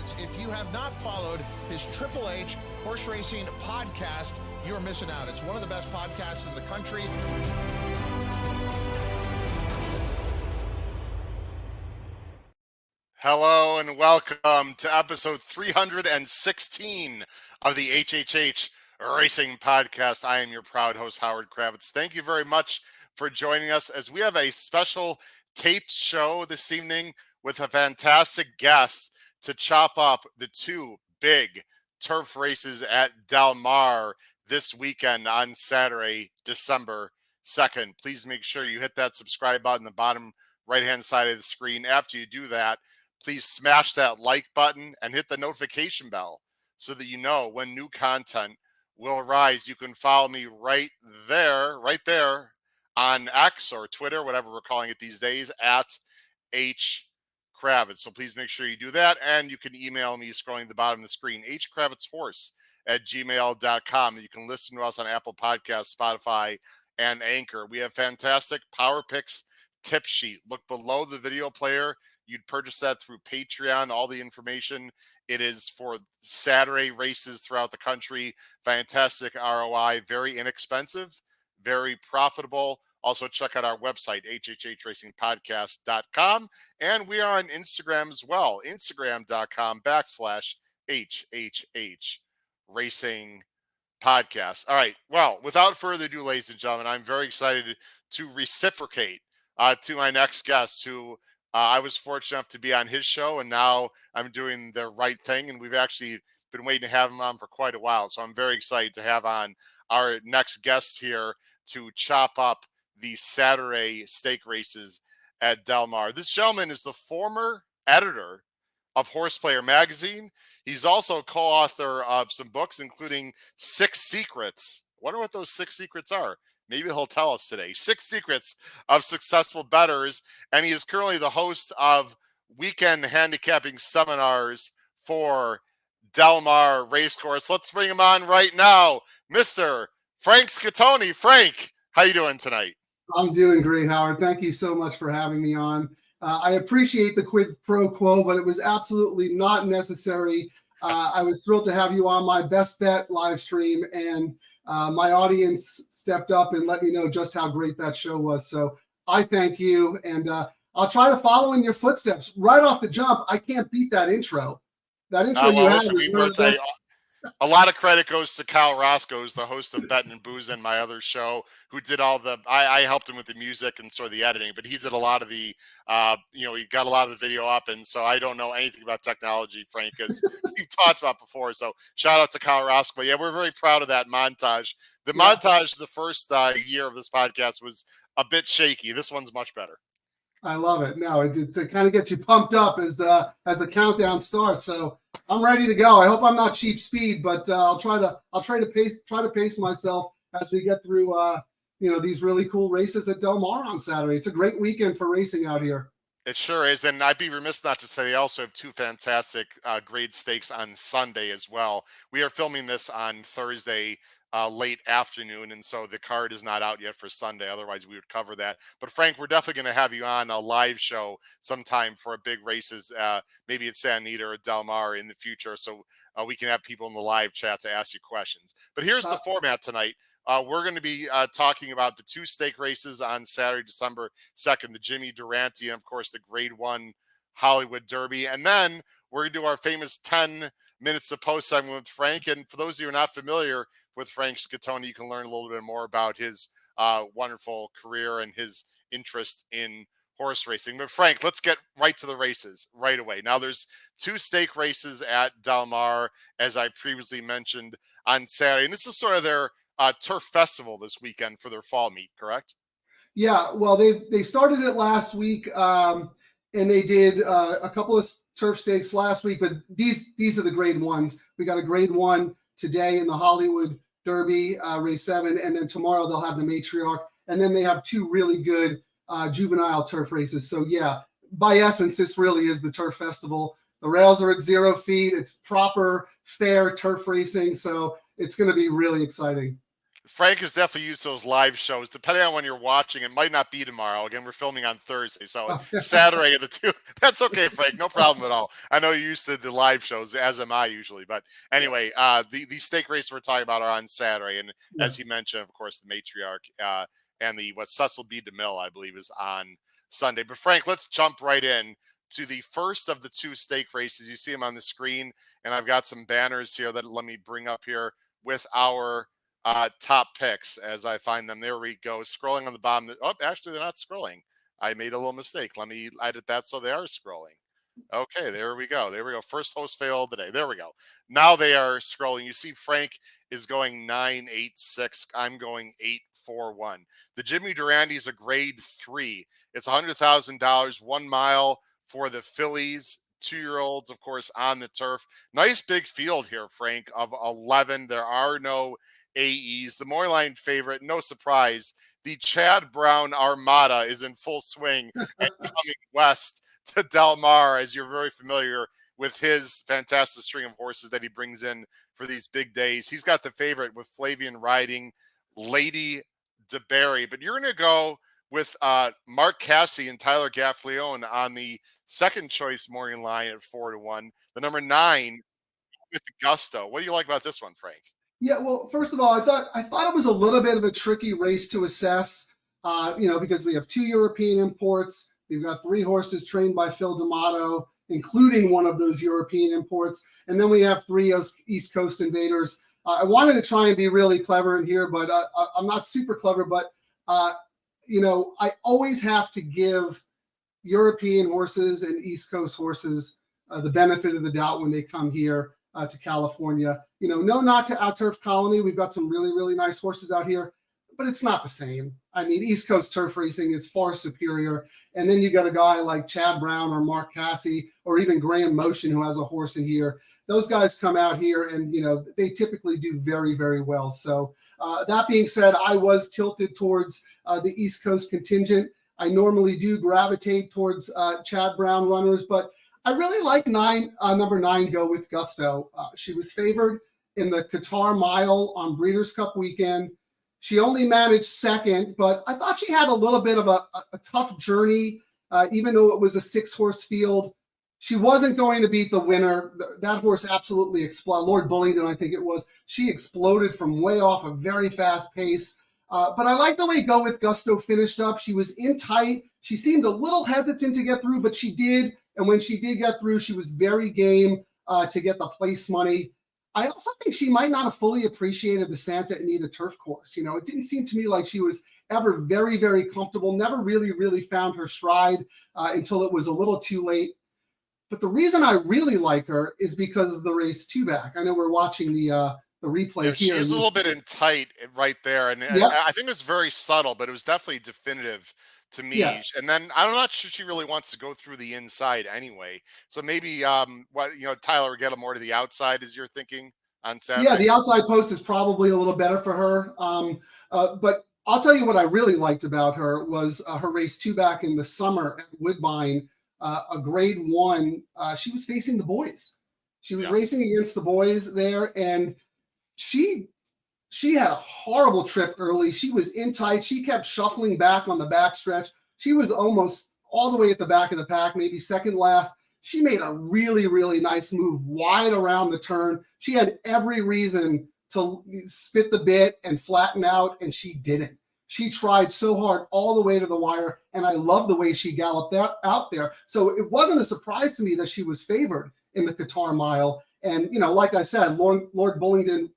is. If you have not followed his Triple H Horse Racing podcast, you're missing out. It's one of the best podcasts in the country. Hello and welcome to episode 316 of the HHH Racing Podcast. I am your proud host, Howard Kravitz. Thank you very much for joining us as we have a special taped show this evening with a fantastic guest to chop up the two big turf races at Del Mar this weekend on Saturday, December 2nd. Please make sure you hit that subscribe button in the bottom right-hand side of the screen. After you do that, please smash that like button and hit the notification bell so that you know when new content will rise. You can follow me right there on X or Twitter, whatever we're calling it these days, at H Kravitz. So please make sure you do that. And you can email me scrolling at the bottom of the screen, hkravitzhorse@gmail.com. You can listen to us on Apple Podcasts, Spotify, and Anchor. We have fantastic Power Picks tip sheet. Look below the video player. You'd purchase that through Patreon. All the information. It is for Saturday races throughout the country. Fantastic ROI. Very inexpensive. Very profitable. Also, check out our website, hhhracingpodcast.com. And we are on Instagram as well. Instagram.com/HHH Racing Podcast. All right. Well, without further ado, ladies and gentlemen, I'm very excited to reciprocate to my next guest, who I was fortunate enough to be on his show, and now I'm doing the right thing. And we've actually been waiting to have him on for quite a while. So I'm very excited to have on our next guest here to chop up the Saturday stake races at Del Mar. This gentleman is the former editor of Horseplayer magazine. He's also co-author of some books, including 6 Secrets. I wonder what those 6 secrets are. Maybe he'll tell us today. 6 Secrets of Successful Bettors. And he is currently the host of weekend handicapping seminars for Del Mar Racecourse. Let's bring him on right now, Mr. Frank Scatoni. Frank, how you doing tonight? I'm doing great, Howard. Thank you so much for having me on. I appreciate the quid pro quo, but it was absolutely not necessary. I was thrilled to have you on my Best Bet live stream, and my audience stepped up and let me know just how great that show was. So I thank you, and I'll try to follow in your footsteps. Right off the jump, I can't beat that intro. That intro you had was one of the best. A lot of credit goes to Kyle Roscoe, the host of Bettin' and Booze and my other show, who did all the, I helped him with the music and sort of the editing, but he did a lot of the, he got a lot of the video up. And so I don't know anything about technology, Frank, as we've talked about before. So shout out to Kyle Roscoe. Yeah, we're very proud of that montage. The montage, the first year of this podcast was a bit shaky. This one's much better. I love it. No, it kind of gets you pumped up as the countdown starts. So I'm ready to go. I hope I'm not cheap speed, but I'll try to pace myself as we get through these really cool races at Del Mar on Saturday. It's a great weekend for racing out here. It sure is, and I'd be remiss not to say they also have 2 fantastic grade stakes on Sunday as well. We are filming this on Thursday late afternoon, and so the card is not out yet for Sunday. Otherwise, we would cover that. But Frank, we're definitely going to have you on a live show sometime for a big races, maybe at Santa Anita or Del Mar in the future, so we can have people in the live chat to ask you questions. But here's the format tonight. We're going to be talking about the 2 stake races on Saturday, December 2nd, the Jimmy Durante, and of course the Grade 1 Hollywood Derby. And then we're going to do our famous 10 minutes of post segment with Frank. And for those of you who are not familiar with Frank Scatoni, you can learn a little bit more about his wonderful career and his interest in horse racing. But Frank, let's get right to the races right away. Now there's 2 stake races at Del Mar, as I previously mentioned, on Saturday. And this is sort of their turf festival this weekend for their fall meet, correct? Yeah, well, they started it last week, and they did a couple of turf stakes last week, but these are the grade 1s. We got a grade 1 today in the Hollywood Derby, race 7, and then tomorrow they'll have the Matriarch, and then they have 2 really good juvenile turf races. So yeah, by essence, this really is the turf festival. The rails are at 0 feet. It's proper, fair turf racing, so it's going to be really exciting. Frank has definitely used those live shows. Depending on when you're watching, it might not be tomorrow. Again, we're filming on Thursday, so Saturday of the two. That's okay, Frank. No problem at all. I know you're used to the live shows, as am I usually. But anyway, the stake races we're talking about are on Saturday, and as he Yes. mentioned, of course, the matriarch and the what Cecil B. DeMille, I believe, is on Sunday. But Frank, let's jump right in to the first of the two stake races. You see them on the screen, and I've got some banners here that let me bring up here with our top picks as I find them. There we go. Scrolling on the bottom. Oh, actually, they're not scrolling. I made a little mistake. Let me edit that so they are scrolling. Okay, there we go. There we go. First host fail of the day. There we go. Now they are scrolling. You see, Frank is going 986. I'm going 841. The Jimmy Durante is a grade 3. It's $100,000, 1 mile for the Phillies. 2-year-olds, of course, on the turf. Nice big field here, Frank, of 11. There are no AEs. The Moyline favorite, no surprise. The Chad Brown Armada is in full swing and coming west to Del Mar, as you're very familiar with his fantastic string of horses that he brings in for these big days. He's got the favorite with Flavian riding Lady DeBerry, but you're going to go with Mark Cassie and Tyler Gaffleone on the second choice morning line at 4-1. The number 9 with Gusto. What do you like about this one, Frank? Yeah, well, first of all, I thought it was a little bit of a tricky race to assess, because we have 2 European imports. We've got 3 horses trained by Phil D'Amato, including one of those European imports, and then we have 3 East Coast invaders. I wanted to try and be really clever in here, but I'm not super clever. But I always have to give European horses and East Coast horses the benefit of the doubt when they come here to California. No, not to our turf colony. We've got some really, really nice horses out here, but it's not the same. I mean, East Coast turf racing is far superior. And then you got a guy like Chad Brown or Mark Cassie or even Graham Motion, who has a horse in here. Those guys come out here and, they typically do very, very well. So that being said, I was tilted towards the East Coast contingent. I normally do gravitate towards Chad Brown runners, but I really like number 9, Go With Gusto. She was favored in the Qatar Mile on Breeders' Cup weekend. She only managed second, but I thought she had a little bit of a tough journey, even though it was a 6-horse field. She wasn't going to beat the winner. That horse absolutely exploded. Lord Bullingdon, I think it was. She exploded from way off a very fast pace. But I like the way Go With Gusto finished up. She was in tight. She seemed a little hesitant to get through, but she did. And when she did get through, she was very game to get the place money. I also think she might not have fully appreciated the Santa Anita turf course. It didn't seem to me like she was ever very, very comfortable, never really, really found her stride until it was a little too late. But the reason I really like her is because of the race 2 back. I know we're watching the replay Yeah, here. she is a little bit in tight right there, and Yep. I think it was very subtle, but it was definitely definitive to Yeah. me. And then I'm not sure she really wants to go through the inside anyway. So maybe Tyler get more to the outside as you're thinking on Yeah, Saturday. the outside post is probably a little better for her. But I'll tell you what I really liked about her was her race 2 back in the summer at Woodbine, a grade 1. She was facing the boys. She was Yeah. racing against the boys there, and she had a horrible trip early. She was in tight. She kept shuffling back on the backstretch. She was almost all the way at the back of the pack, maybe second last. She made a really, really nice move wide around the turn. She had every reason to spit the bit and flatten out, and she didn't. She tried so hard all the way to the wire, and I love the way she galloped out there. So it wasn't a surprise to me that she was favored in the Qatar Mile. And, like I said, Lord Bullingdon,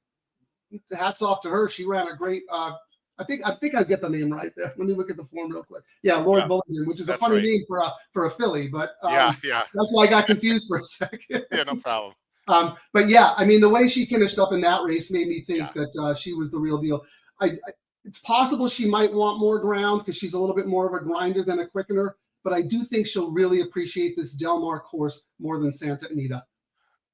hats off to her. She ran a great. I think I get the name right there. Let me look at the form real quick. Yeah, Lord Yeah, Bullingdon, which is a that's funny right. name for a filly, but Yeah. that's why I got confused for a second. Yeah, no problem. But yeah, I mean, the way she finished up in that race made me think Yeah. that she was the real deal. It's possible she might want more ground because she's a little bit more of a grinder than a quickener, but I do think she'll really appreciate this Del Mar course more than Santa Anita.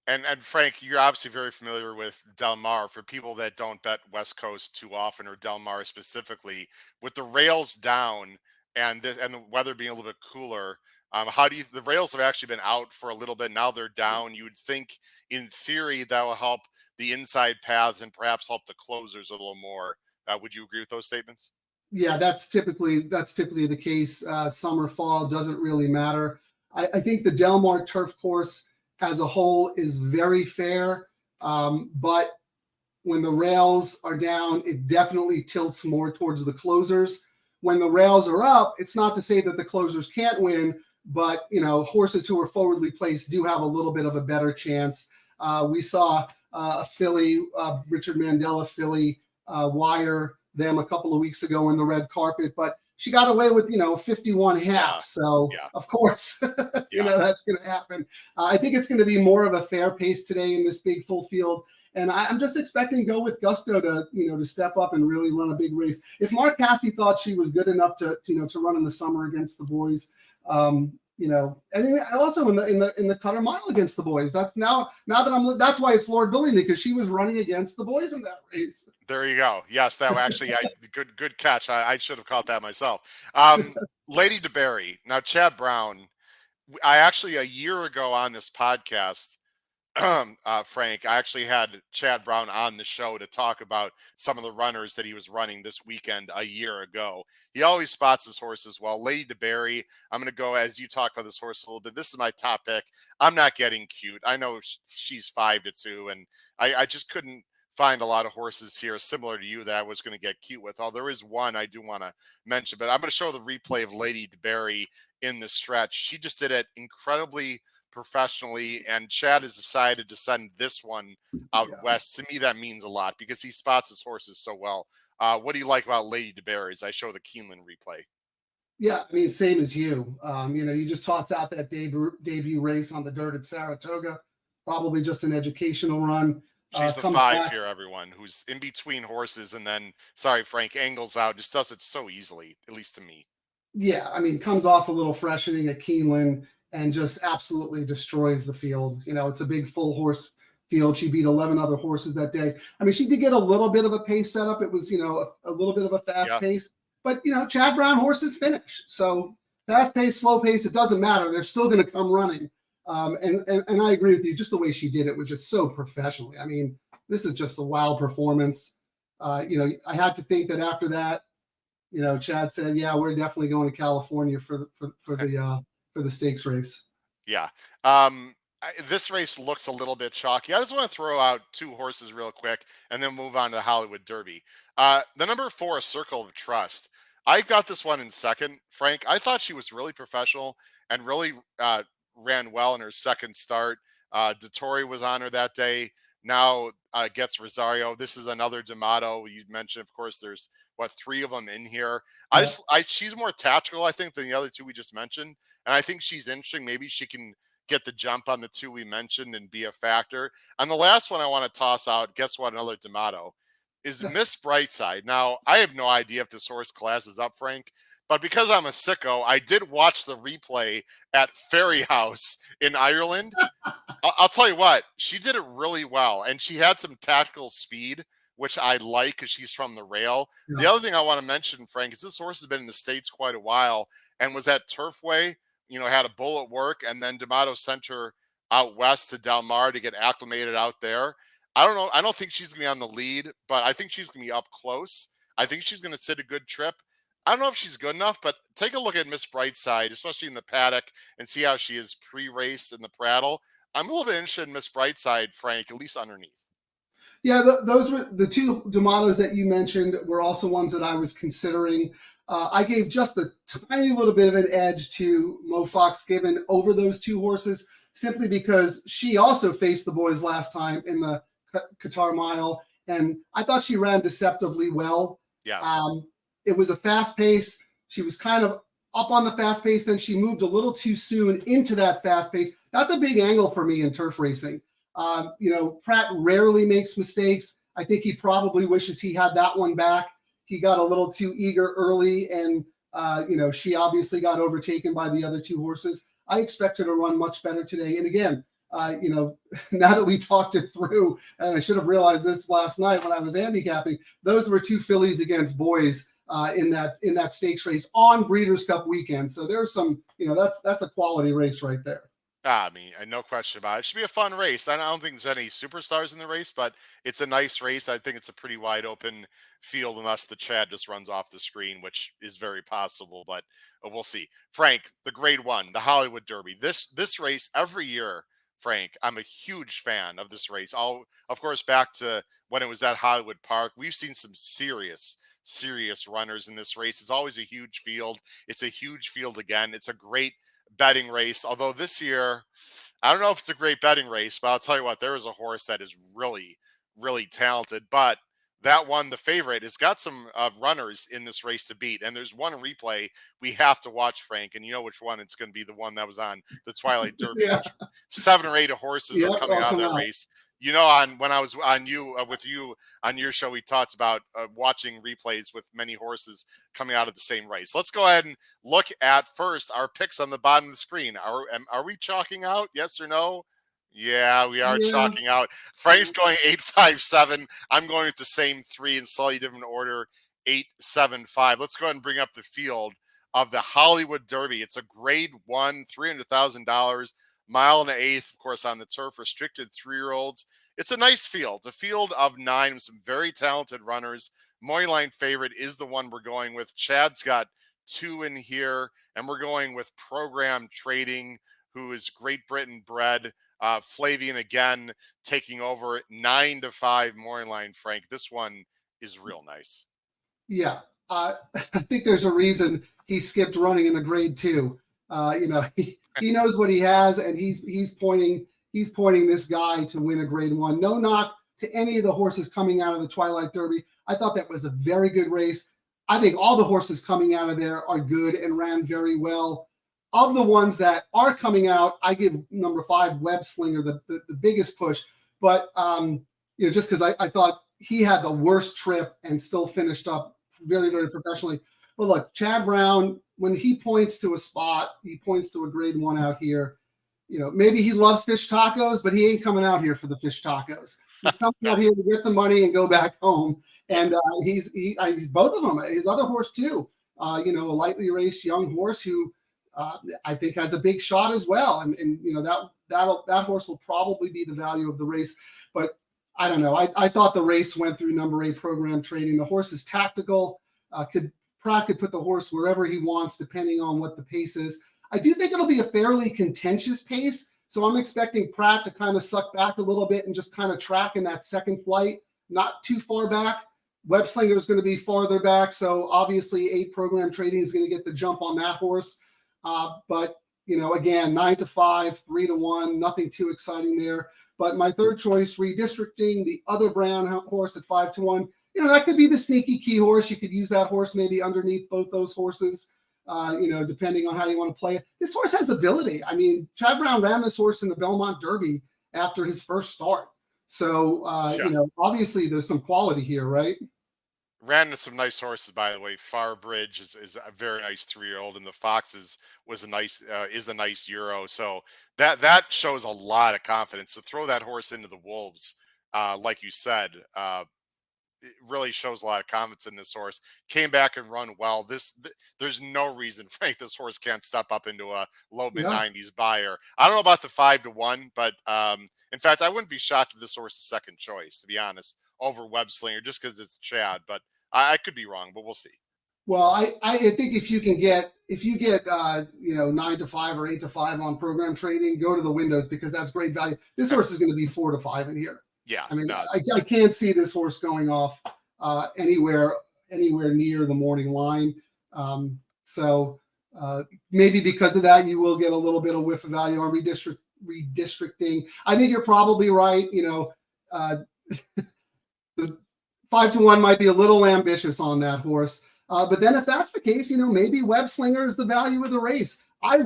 And Frank, you're obviously very familiar with Del Mar. For people that don't bet West Coast too often, or Del Mar specifically, with the rails down and the weather being a little bit cooler, how do you? The rails have actually been out for a little bit. Now they're down. You would think, in theory, that will help the inside paths and perhaps help the closers a little more. Would you agree with those statements? Yeah, that's typically the case. Summer, fall doesn't really matter. I think the Del Mar turf course as a whole is very fair, but when the rails are down, it definitely tilts more towards the closers. When the rails are up, it's not to say that the closers can't win, but horses who are forwardly placed do have a little bit of a better chance. We saw a filly, Richard Mandela filly, wire them a couple of weeks ago in the red carpet, but she got away with 51 half. So of course, that's going to happen. I think it's going to be more of a fair pace today in this big full field. And I'm just expecting Go With Gusto to step up and really run a big race. If Mark Cassie thought she was good enough to run in the summer against the boys, and also in the Cutter Mile against the boys. That's that's why it's Lord Billy, because she was running against the boys in that race. There you go. Yes, that actually, good catch. I should have caught that myself. Lady DeBerry. Now, Chad Brown. I actually a year ago on this podcast. Frank, I actually had Chad Brown on the show to talk about some of the runners that he was running this weekend a year ago. He always spots his horses well. Lady DeBerry, I'm going to go as you talk about this horse a little bit. This is my top pick. I'm not getting cute. I know she's 5-2, and I just couldn't find a lot of horses here similar to you that I was going to get cute with. Oh, there is one I do want to mention, but I'm going to show the replay of Lady DeBerry in the stretch. She just did it incredibly professionally, and Chad has decided to send this one out west. To me, that means a lot because he spots his horses so well. What do you like about Lady DeBerry? As I show the Keeneland replay. Yeah, I mean, same as you. You just tossed out that debut race on the dirt at Saratoga. Probably just an educational run. She's the 5 here, everyone, who's in between horses, and then, sorry, Frank, angles out, just does it so easily, at least to me. Yeah, I mean, comes off a little freshening at Keeneland and just absolutely destroys the field. It's a big full horse field. She beat 11 other horses that day. I mean, she did get a little bit of a pace setup. It was, a little bit of a fast pace, but Chad Brown horses finish. So fast pace, slow pace, it doesn't matter. They're still going to come running. And I agree with you. Just the way she did it was just so professionally. I mean, this is just a wild performance. I had to think that after that, Chad said, "Yeah, we're definitely going to California for the stakes race." Yeah. This race looks a little bit chalky. I just want to throw out 2 horses real quick and then move on to the Hollywood Derby. The number 4, Circle of Trust. I got this one in second. Frank, I thought she was really professional and really ran well in her second start. DeTore was on her that day. Now gets Rosario. This is another D'Amato. You mentioned, of course, there's 3 of them in here. Yeah. She's more tactical, I think, than the other 2 we just mentioned. And I think she's interesting. Maybe she can get the jump on the 2 we mentioned and be a factor. And the last one I want to toss out, guess what? Another D'Amato is Miss Brightside. Now, I have no idea if this horse class is up, Frank, but because I'm a sicko, I did watch the replay at Ferry House in Ireland. I'll tell you what, she did it really well. And she had some tactical speed, which I like because she's from the rail. Yeah. The other thing I want to mention, Frank, is this horse has been in the States quite a while and was at Turfway, had a bull at work, and then D'Amato sent her out west to Del Mar to get acclimated out there. I don't know. I don't think she's going to be on the lead, but I think she's going to be up close. I think she's going to sit a good trip. I don't know if she's good enough, but take a look at Miss Brightside, especially in the paddock, and see how she is pre-race in the prattle. I'm a little bit interested in Miss Brightside, Frank, at least underneath. Yeah, those were the 2 D'Amatos that you mentioned were also ones that I was considering. I gave just a tiny little bit of an edge to Mo Fox Given over those 2 horses, simply because she also faced the boys last time in the Qatar Mile, and I thought she ran deceptively well. Yeah. It was a fast pace. She was kind of up on the fast pace, then she moved a little too soon into that fast pace. That's a big angle for me in turf racing. Pratt rarely makes mistakes. I think he probably wishes he had that one back. He got a little too eager early, and she obviously got overtaken by the other 2 horses. I expect her to run much better today. And again, now that we talked it through, and I should have realized this last night when I was handicapping, those were 2 fillies against boys in that stakes race on Breeders' Cup weekend. So there's some, that's a quality race right there. I mean, no question about it. It should be a fun race. I don't think there's any superstars in the race, but it's a nice race. I think it's a pretty wide open field unless the Chad just runs off the screen, which is very possible, but we'll see. Frank, the grade one, the Hollywood Derby. This race every year, Frank, I'm a huge fan of this race. All of course back to when it was at Hollywood Park. We've seen some serious runners in this race. It's always a huge field. It's a huge field again. It's a great betting race. Although this year, I don't know if it's a great betting race, but I'll tell you what, there is a horse that is really talented. But that one, the favorite, has got some runners in this race to beat. And there's one replay we have to watch, Frank, and you know which one. It's going to be the one that was on the Twilight Derby, Yeah. which 7 or 8 horses are Yep, coming I'll out of come that out. race. You know, on when I was on you with you on your show, we talked about watching replays with many horses coming out of the same race. Let's go ahead and look at first our picks on the bottom of the screen. Are we chalking out? Yes or no? Yeah, we are Yeah. chalking out. Frank's going 857. I'm going with the same 3 in slightly different order, 875. Let's go ahead and bring up the field of the Hollywood Derby. It's a grade one, $300,000, mile and an eighth, of course, on the turf, restricted 3-year-olds. It's a nice field, a field of 9 with some very talented runners. Morning line favorite is the one we're going with. Chad's got 2 in here, and we're going with Program Trading, who is Great Britain bred. Flavian again taking over 9-5 morning line. Frank, this one is real nice. Yeah. I think there's a reason he skipped running in a grade 2. He knows what he has, and he's pointing this guy to win a grade 1. No knock to any of the horses coming out of the Twilight Derby. I thought that was a very good race. I think all the horses coming out of there are good and ran very well. Of the ones that are coming out, I give number 5, Web Slinger, the biggest push. But just because I thought he had the worst trip and still finished up very professionally. But look, Chad Brown, when he points to a spot, he points to a grade 1 out here. Maybe he loves fish tacos, but he ain't coming out here for the fish tacos. He's coming No. out here to get the money and go back home. And he's both of them. His other horse too. A lightly raced young horse who I think has a big shot as well. And that horse will probably be the value of the race. But I don't know. I thought the race went through number 8, Program Trading. The horse is tactical. Pratt could put the horse wherever he wants, depending on what the pace is. I do think it'll be a fairly contentious pace. So I'm expecting Pratt to kind of suck back a little bit and just kind of track in that second flight, not too far back. Web Slinger is going to be farther back. So obviously 8, Program Trading is going to get the jump on that horse. But again, 9-5, 3-1, nothing too exciting there. But my third choice, Redistricting, the other Brown horse at 5-1. That could be the sneaky key horse. You could use that horse maybe underneath both those horses, depending on how you want to play it. This horse has ability. I mean, Chad Brown ran this horse in the Belmont Derby after his first start. So, obviously there's some quality here, right? Ran into some nice horses, by the way. Farbridge is a very nice 3-year-old, and the Foxes is a nice Euro. So that shows a lot of confidence to throw that horse into the Wolves, like you said. It really shows a lot of confidence in this horse. Came back and run well. There's no reason, Frank, this horse can't step up into a low mid 90s buyer. I don't know about the 5-1, but in fact, I wouldn't be shocked if this horse is second choice, to be honest, over Web Slinger, just because it's Chad. But I could be wrong, but we'll see. Well, I think if you get 9-5 or 8-5 on Program Trading, go to the windows because that's great value. This horse is going to be 4-5 in here. Yeah, I mean, I can't see this horse going off anywhere near the morning line. So maybe because of that, you will get a little bit of whiff of value on redistricting. I think you're probably right. The 5-1 might be a little ambitious on that horse. But then if that's the case, maybe Web Slinger is the value of the race. I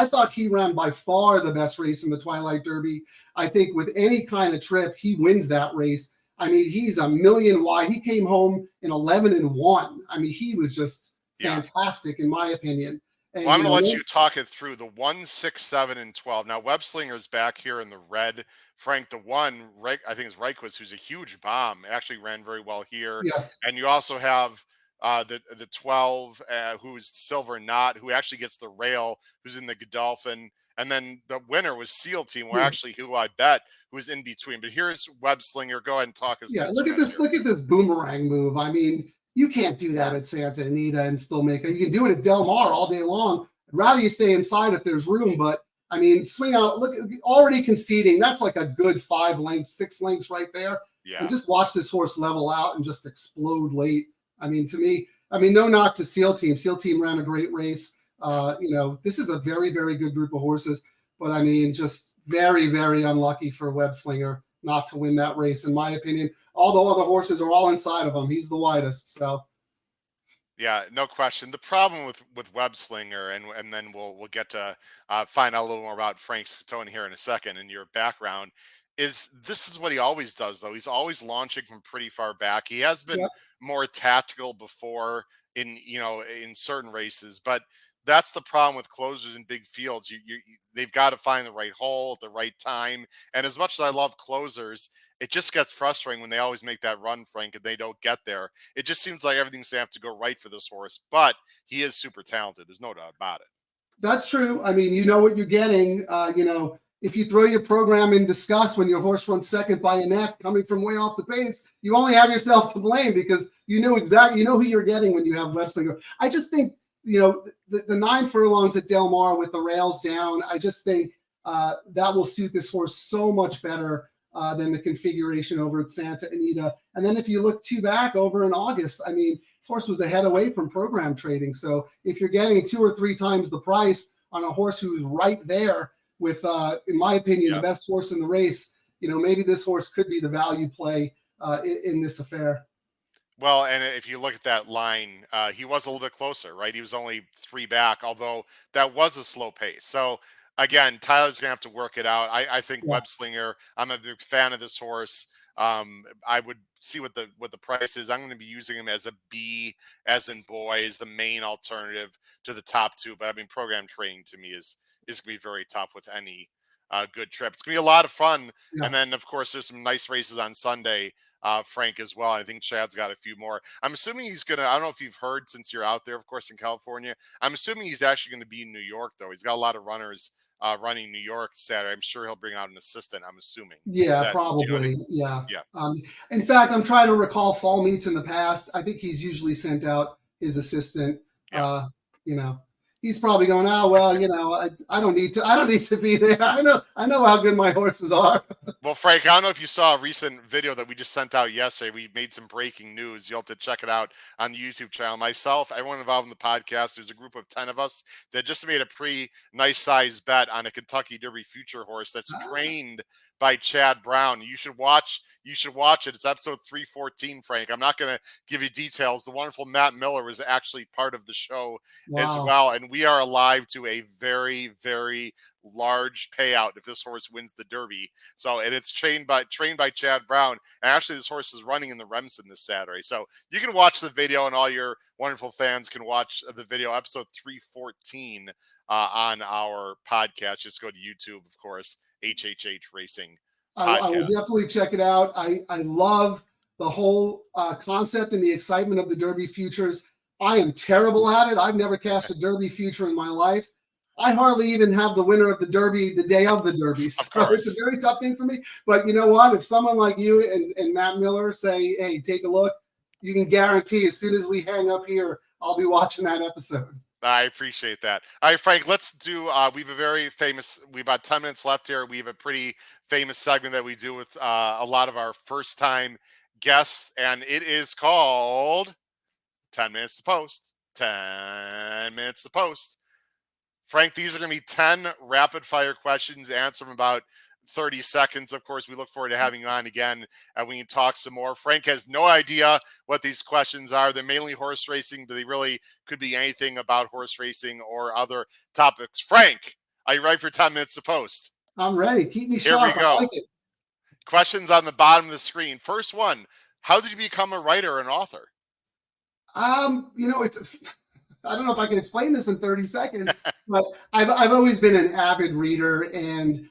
thought he ran by far the best race in the Twilight Derby. I think with any kind of trip, he wins that race. I mean, he's a million wide. He came home in 11-1. I mean, he was just fantastic in my opinion. And, well, I'm going to let you talk it through. The 1, 6, 7, and 12. Now, Web Slinger's back here in the red. Frank, the one, I think it's Reichwitz, who's a huge bomb, actually ran very well here. Yes. And you also have the 12, who's Silver Knot, who actually gets the rail, who's in the Godolphin. And then the winner was SEAL Team, who I bet was in between. But here's Web Slinger. Go ahead and talk us through the Look at this. stretch Look at this boomerang move. I mean, you can't do that at Santa Anita and still make it. You can do it at Del Mar all day long. I'd rather you stay inside if there's room, but I mean, swing out. Look, already conceding. That's like a good 5 lengths, 6 lengths right there. Yeah. And just watch this horse level out and just explode late. I mean, to me, no knock to SEAL Team. SEAL Team ran a great race. This is a very, very good group of horses. But I mean, just very, very unlucky for Web Slinger not to win that race, in my opinion. All the other horses are all inside of him. He's the widest. So. Yeah, no question. The problem with Web Slinger, and then we'll get to find out a little more about Frank Scatoni here in a second and your background, is this is what he always does, though. He's always launching from pretty far back. He has been more tactical before in certain races, but that's the problem with closers in big fields. They've got to find the right hole at the right time. And as much as I love closers, it just gets frustrating when they always make that run, Frank, and they don't get there. It just seems like everything's going to have to go right for this horse, but he is super talented. There's no doubt about it. That's true. I mean, you know what you're getting. If you throw your program in disgust when your horse runs second by a neck coming from way off the pace, you only have yourself to blame because you know who you're getting when you have Web Slinger. I just think, the 9 furlongs at Del Mar with the rails down, I just think that will suit this horse so much better than the configuration over at Santa Anita. And then if you look back over in August, I mean, this horse was a head away from program trading. So if you're getting 2 or 3 times the price on a horse who's right there with, in my opinion, the best horse in the race, maybe this horse could be the value play in this affair. Well, and if you look at that line, he was a little bit closer, right? He was only 3 back, although that was a slow pace. So again, Tyler's gonna have to work it out. I think Web Slinger, I'm a big fan of this horse. I would see what the price is. I'm going to be using him as a B, as in boy, as the main alternative to the top 2. But I mean, program training to me is going to be very tough with any good trip. It's going to be a lot of fun. Yeah. And then, of course, there's some nice races on Sunday, Frank, as well. I think Chad's got a few more. I'm assuming he's going to, I don't know if you've heard since you're out there, of course, in California. I'm assuming he's actually going to be in New York, though. He's got a lot of runners running New York Saturday. I'm sure he'll bring out an assistant, I'm assuming. Yeah, probably. Yeah. In fact, I'm trying to recall fall meets in the past. I think he's usually sent out his assistant. Yeah. He's probably going, I don't need to be there. I know how good my horses are. Well, Frank, I don't know if you saw a recent video that we just sent out yesterday. We made some breaking news. You'll have to check it out on the YouTube channel. Myself, everyone involved in the podcast, there's a group of 10 of us that just made a pretty nice size bet on a Kentucky Derby future horse that's trained by Chad Brown. You should watch it. It's episode 314, Frank. I'm not going to give you details. The wonderful Matt Miller was actually part of the show as well. And we are alive to a very, very large payout if this horse wins the Derby. So, and it's trained by Chad Brown. And actually this horse is running in the Remsen this Saturday. So you can watch the video, and all your wonderful fans can watch the video, episode 314 on our podcast. Just go to YouTube, of course, HHH Racing. I will definitely check it out. I love the whole concept and the excitement of the Derby futures. I am terrible at it. I've never cast a Derby future in my life. I hardly even have the winner of the Derby the day of the Derby. So it's a very tough thing for me. But you know what? If someone like you and Matt Miller say, hey, take a look, you can guarantee as soon as we hang up here, I'll be watching that episode. I appreciate that. All right, Frank, let's do, we have a very famous, we've about 10 minutes left here. We have a pretty famous segment that we do with a lot of our first time guests, and it is called 10 minutes to post. 10 minutes to post. Frank, these are going to be 10 rapid fire questions. Answer them about 30 seconds. Of course, we look forward to having you on again and we can talk some more. Frank has no idea what these questions are. They're mainly horse racing, but they really could be anything about horse racing or other topics. Frank, are you ready for 10 minutes to post? I'm ready. Keep me sharp. Here we go. I like it. Questions on the bottom of the screen. First one, how did you become a writer and author? It's I don't know if I can explain this in 30 seconds, but I've always been an avid reader, and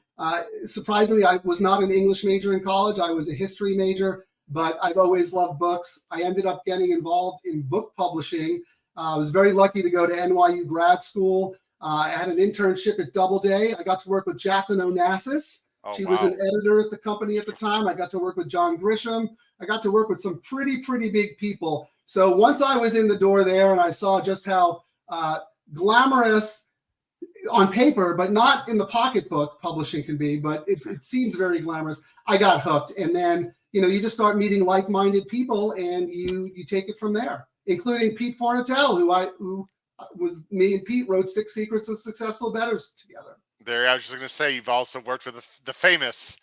surprisingly, I was not an English major in college. I was a history major, but I've always loved books. I ended up getting involved in book publishing. I was very lucky to go to NYU grad school. I had an internship at Doubleday. I got to work with Jacqueline Onassis. Oh, She was wow. an editor at the company at the time. I got to work with John Grisham. I got to work with some pretty big people. So once I was in the door there and I saw just how glamorous on paper, but not in the pocketbook publishing can be, but it seems very glamorous, I got hooked. And then, you just start meeting like-minded people and you take it from there, including Pete Fornatel, who was me and Pete wrote 6 Secrets of Successful Bettors together. There, I was just going to say, you've also worked with the famous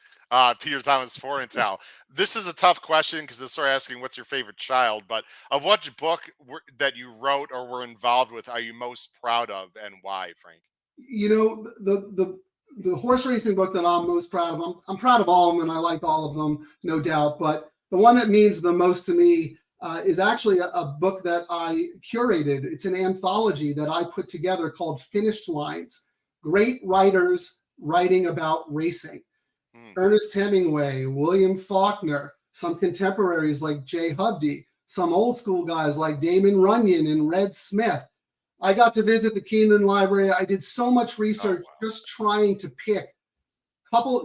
Peter Thomas Fornatel. This is a tough question because they're sort of asking what's your favorite child, but of what book that you wrote or were involved with are you most proud of and why, Frank? The horse racing book that I'm most proud of, I'm proud of all of them and I like all of them, no doubt, but the one that means the most to me is actually a book that I curated. It's an anthology that I put together called Finished Lines. Great writers writing about racing. Ernest Hemingway, William Faulkner, some contemporaries like Jay Hovde, some old school guys like Damon Runyon and Red Smith. I got to visit the Keeneland Library. I did so much research just trying to pick a couple,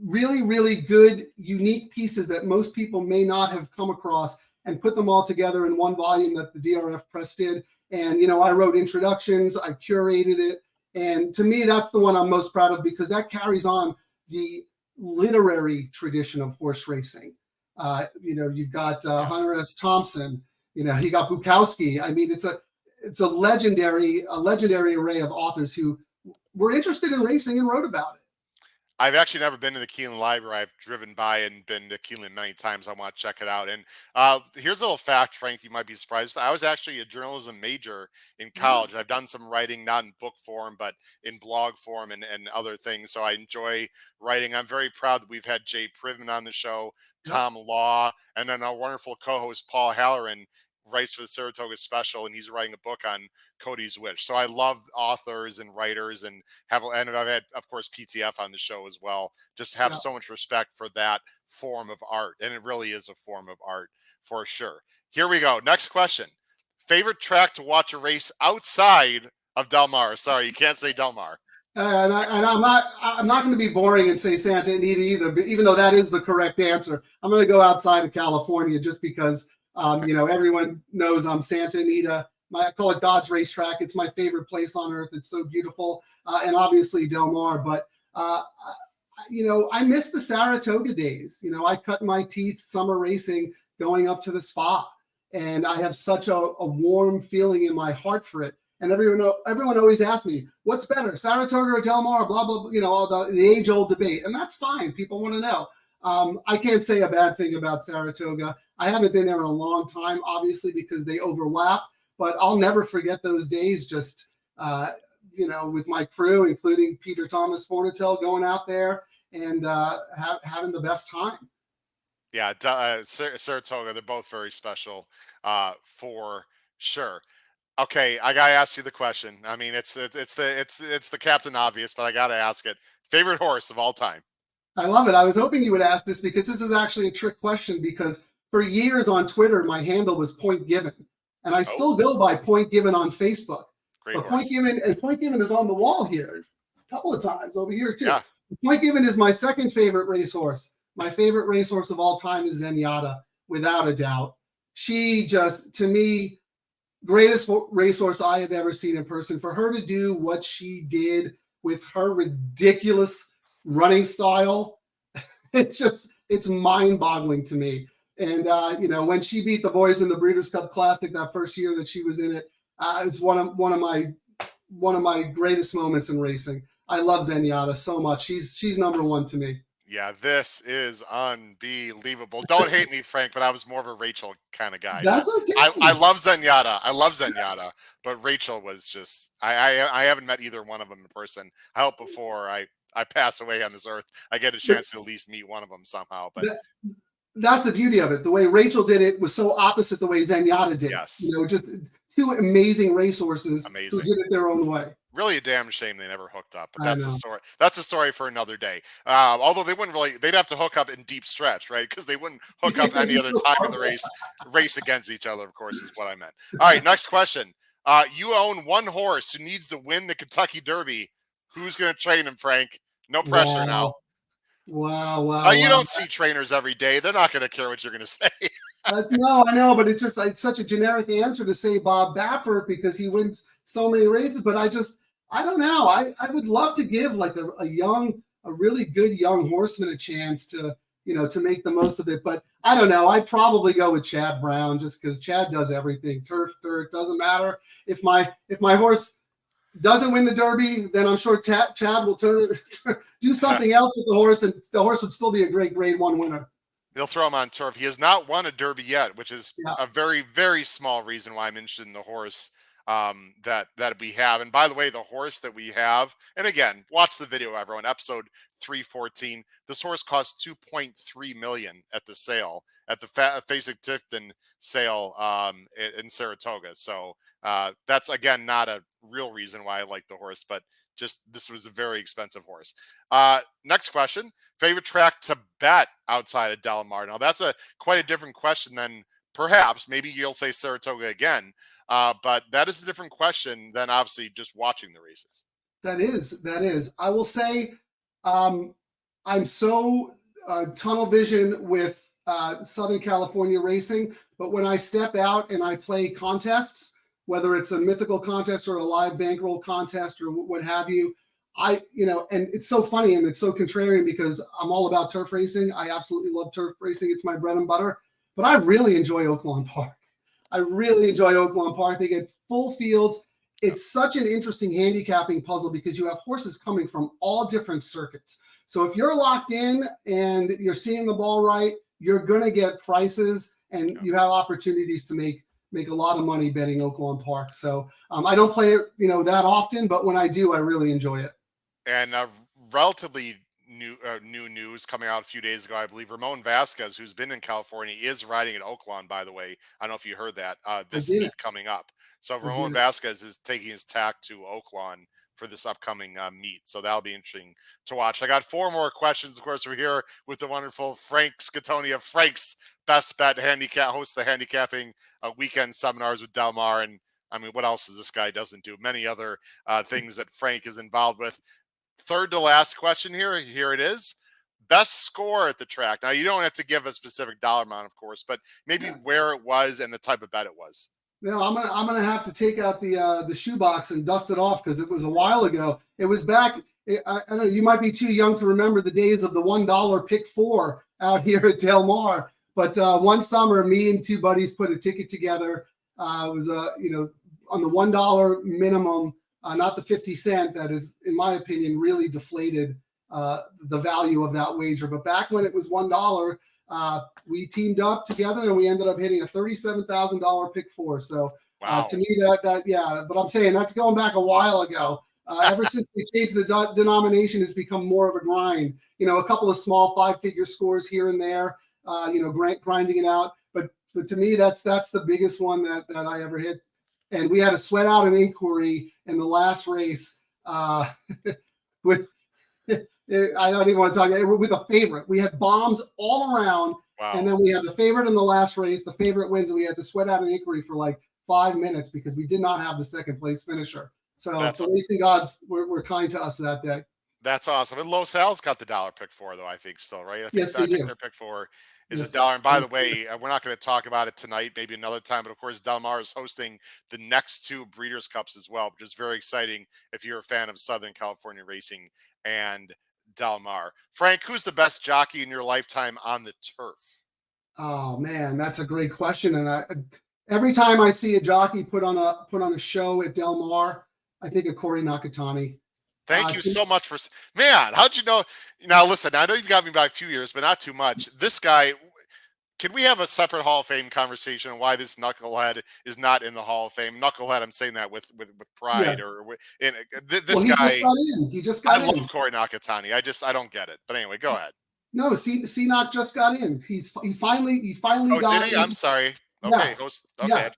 really good, unique pieces that most people may not have come across and put them all together in one volume that the DRF Press did. And, I wrote introductions, I curated it. And to me, that's the one I'm most proud of because that carries on the literary tradition of horse racing. You've got Hunter S. Thompson, you got Bukowski. I mean, it's a legendary array of authors who were interested in racing and wrote about it. I've actually never been to the Keeneland Library. I've driven by and been to Keeneland many times. I want to check it out. And here's a little fact, Frank, you might be surprised. I was actually a journalism major in college. I've done some writing, not in book form, but in blog form and other things. So I enjoy writing. I'm very proud that we've had Jay Priven on the show, Tom Law, and then our wonderful co-host, Paul Halloran, writes for the Saratoga Special, and he's writing a book on Cody's Wish. So I love authors and writers and I've had, of course, PTF on the show as well. Just have so much respect for that form of art. And it really is a form of art for sure. Here we go. Next question. Favorite track to watch a race outside of Del Mar? Sorry, you can't say Del Mar. And I'm not going to be boring and say Santa Anita either, but even though that is the correct answer, I'm going to go outside of California just because everyone knows I'm Santa Anita. I call it God's racetrack. It's my favorite place on earth. It's so beautiful. And obviously Del Mar, but I miss the Saratoga days. I cut my teeth summer racing going up to the Spa, and I have such a warm feeling in my heart for it. And everyone always asks me, what's better, Saratoga or Del Mar, blah, blah, blah, all the age-old debate. And that's fine. People want to know. I can't say a bad thing about Saratoga. I haven't been there in a long time, obviously, because they overlap. But I'll never forget those days just, with my crew, including Peter Thomas Fornatel, going out there and having the best time. Yeah, Saratoga, they're both very special for sure. Okay, I gotta ask you the question. I mean, it's the Captain Obvious, but I gotta ask it. Favorite horse of all time? I love it. I was hoping you would ask this because this is actually a trick question. Because for years on Twitter, my handle was Point Given, and I still go by Point Given on Facebook. Great but horse. Point Given is on the wall here a couple of times over here too. Yeah. Point Given is my second favorite racehorse. My favorite racehorse of all time is Zenyatta, without a doubt. She just, to me, greatest racehorse I have ever seen in person. For her to do what she did with her ridiculous running style, it's mind-boggling to me. And when she beat the boys in the Breeders' Cup Classic that first year that she was in it, it's one of my greatest moments in racing. I love Zenyatta so much. She's number one to me. Yeah, this is unbelievable. Don't hate me, Frank, but I was more of a Rachel kind of guy. That's okay. I love Zenyatta. But Rachel was just I haven't met either one of them in person. I hope before I pass away on this earth, I get a chance to at least meet one of them somehow. But that's the beauty of it. The way Rachel did it was so opposite the way Zenyatta did. Yes. Just two amazing racehorses who did it their own way. Really a damn shame they never hooked up, but that's a story. That's a story for another day. Although they'd have to hook up in deep stretch, right? Because they wouldn't hook up any other time in the race against each other, of course, is what I meant. All right, next question. You own one horse who needs to win the Kentucky Derby. Who's going to train him, Frank? No pressure now. Wow. Wow. You don't see trainers every day. They're not going to care what you're going to say. No, I know, but it's such a generic answer to say Bob Baffert because he wins so many races. But I don't know. I would love to give like a really good young horseman a chance to make the most of it. But I don't know. I'd probably go with Chad Brown just because Chad does everything. Turf, dirt, doesn't matter. If my horse doesn't win the Derby, then I'm sure Chad will do something else with the horse, and the horse would still be a great Grade 1 winner. They'll throw him on turf. He has not won a Derby yet, which is a very, very small reason why I'm interested in the horse that we have. And by the way, the horse that we have, and again, watch the video, everyone, episode 314. This horse cost $2.3 million at the sale, at the Fasig-Tifton sale in Saratoga. So that's, again, not a real reason why I like the horse, but just this was a very expensive horse. Next question. Favorite track to bet outside of Del Mar? Now, that's quite a different question than perhaps, maybe you'll say Saratoga again, but that is a different question than obviously just watching the races. That is. I will say I'm so tunnel vision with Southern California racing, but when I step out and I play contests, whether it's a mythical contest or a live bankroll contest or what have you, and it's so funny and it's so contrarian because I'm all about turf racing. I absolutely love turf racing. It's my bread and butter, but I really enjoy Oaklawn Park. They get full fields. It's such an interesting handicapping puzzle because you have horses coming from all different circuits. So if you're locked in and you're seeing the ball right, you're going to get prices and you have opportunities to make a lot of money betting Oaklawn Park. So I don't play it, that often, but when I do, I really enjoy it. And relatively new news coming out a few days ago, I believe Ramon Vasquez, who's been in California, is riding at Oaklawn, by the way. I don't know if you heard that. This meet coming up. So Ramon Vasquez is taking his tack to Oaklawn for this upcoming meet. So that'll be interesting to watch. I got 4 more questions. Of course, we're here with the wonderful Frank Scatoni of Frank's Best Bet Handicap, host the handicapping weekend seminars with Del Mar. And I mean, what else does this guy doesn't do? Many other things that Frank is involved with. Third to last question here. Here it is. Best score at the track. Now, you don't have to give a specific dollar amount, of course, but maybe where it was and the type of bet it was. I'm gonna have to take out the shoebox and dust it off because it was a while ago. It was back. I don't know. You might be too young to remember the days of the $1 pick 4 out here at Del Mar. But one summer, me and 2 buddies put a ticket together. It was on the $1 minimum, not the 50 cent. That is, in my opinion, really deflated the value of that wager. But back when it was $1. We teamed up together and we ended up hitting a $37,000 pick 4. So to me, but I'm saying that's going back a while ago. Ever since we changed the denomination, it's become more of a grind. A couple of small 5-figure scores here and there. Grinding it out. But to me, that's the biggest one that I ever hit. And we had to sweat out an inquiry in the last race with. I don't even want to talk about it. With a favorite. We had bombs all around, and then we had the favorite in the last race. The favorite wins, and we had to sweat out an inquiry for like 5 minutes because we did not have the second place finisher. So the racing gods were kind to us that day. That's awesome. And Los Al's got the $1 pick 4, though, I think still, right? I think yes, they do. Their pick 4 is $1. And by the way, we're not going to talk about it tonight, maybe another time, but of course, Del Mar is hosting the next 2 Breeders' Cups as well, which is very exciting if you're a fan of Southern California racing and Del Mar. Frank, who's the best jockey in your lifetime on the turf? Oh man, that's a great question. And every time I see a jockey put on a show at Del Mar, I think of Corey Nakatani. Thank you so much for, man. How'd you know? Now listen, I know you've got me by a few years, but not too much. This guy, can we have a separate Hall of Fame conversation on why this knucklehead is not in the Hall of Fame? Knucklehead, I'm saying that with pride. Yes. This guy. He just got in. I love Corey Nakatani. I don't get it. But anyway, go ahead. No, C-Knock just got in. He finally got did he? in. I'm sorry. Okay, yeah. Okay. Yeah.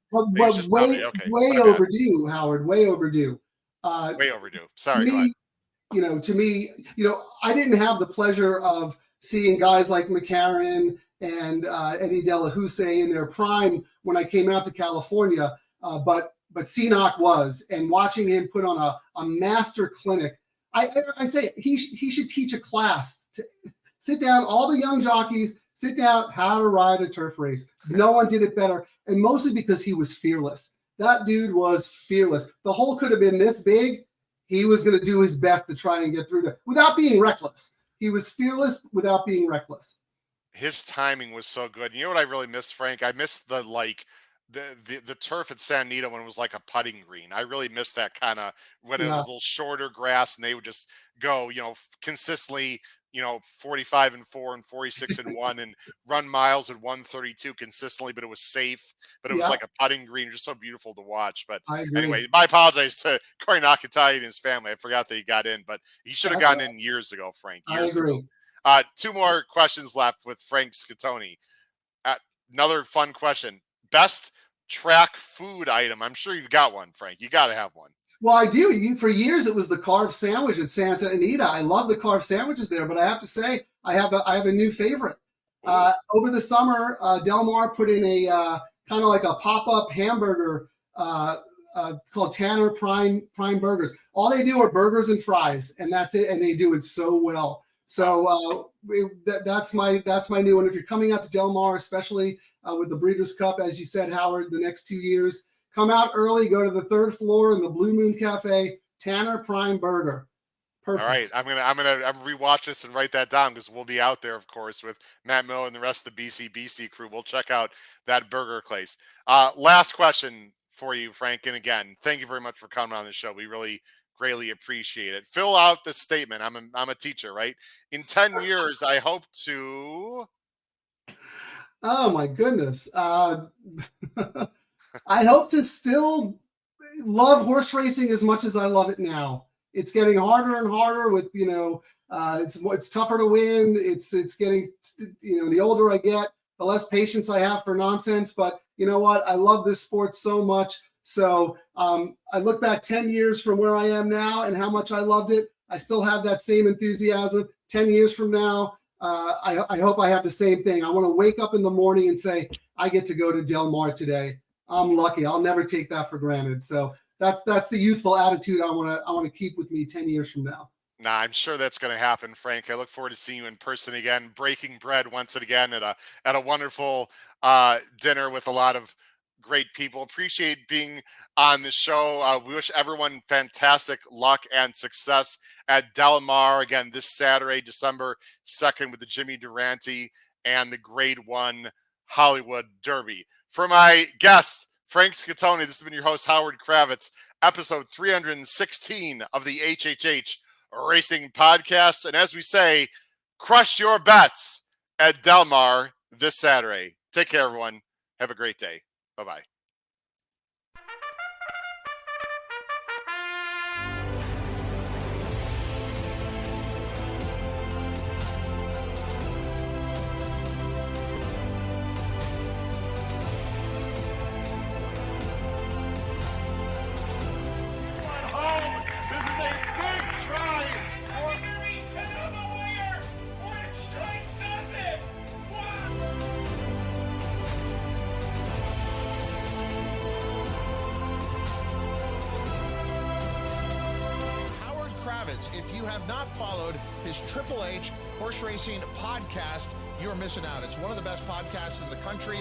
Way overdue, Howard. Way overdue. Way overdue. Sorry. To me, I didn't have the pleasure of seeing guys like McCarron and Eddie De La Houssaye in their prime when I came out to California. But but Cenac was. And watching him put on a master clinic, I say he should teach a class. To sit down, all the young jockeys, sit down, how to ride a turf race. No one did it better, and mostly because he was fearless. That dude was fearless. The hole could have been this big. He was going to do his best to try and get through that without being reckless. He was fearless without being reckless. His timing was so good. You know what I really miss, Frank? I miss the turf at San Anita when it was like a putting green. I really miss that kind of when it was a little shorter grass and they would just go, consistently, 45 and 4 and 46 and 1 and run miles at 132 consistently, but it was safe. But it was like a putting green, just so beautiful to watch. But anyway, my apologies to Corey Nakatani and his family. I forgot that he got in, but he should have gotten in years ago, Frank. Years ago. Two more questions left with Frank Scatoni. Another fun question. Best track food item. I'm sure you've got one, Frank. You got to have one. Well, I do. For years, it was the carved sandwich at Santa Anita. I love the carved sandwiches there, but I have to say, I have a new favorite. Over the summer, Del Mar put in a kind of like a pop-up hamburger called Tanner Prime Burgers. All they do are burgers and fries, and that's it. And they do it so well. So that's my new one. If you're coming out to Del Mar, especially with the Breeders' Cup, as you said, Howard, the next 2 years, come out early, go to the third floor in the Blue Moon Cafe, Tanner Prime Burger. Perfect. All right, I'm gonna rewatch this and write that down because we'll be out there, of course, with Matt Miller and the rest of the BC crew. We'll check out that burger place. Last question for you, Frank, and again, thank you very much for coming on the show. We really greatly appreciate it. Fill out the statement. I'm a teacher, right? In 10 years, I hope to. Oh my goodness. I hope to still love horse racing as much as I love it now. It's getting harder and harder with, it's tougher to win. It's getting, the older I get, the less patience I have for nonsense. But you know what? I love this sport so much. So I look back 10 years from where I am now and how much I loved it. I still have that same enthusiasm. 10 years from now, I hope I have the same thing. I want to wake up in the morning and say, I get to go to Del Mar today. I'm lucky. I'll never take that for granted. So that's the youthful attitude I want to keep with me 10 years from now. Nah, I'm sure that's going to happen, Frank. I look forward to seeing you in person again, breaking bread once again at a wonderful dinner with a lot of great people. Appreciate being on the show. We wish everyone fantastic luck and success at Del Mar again this Saturday, December 2nd, with the Jimmy Durante and the Grade 1 Hollywood Derby. For my guest, Frank Scatoni, this has been your host, Howard Kravitz, episode 316 of the HHH Racing Podcast. And as we say, crush your bets at Del Mar this Saturday. Take care, everyone. Have a great day. Bye-bye. If you have not followed his Triple H Horse Racing podcast, you're missing out. It's one of the best podcasts in the country.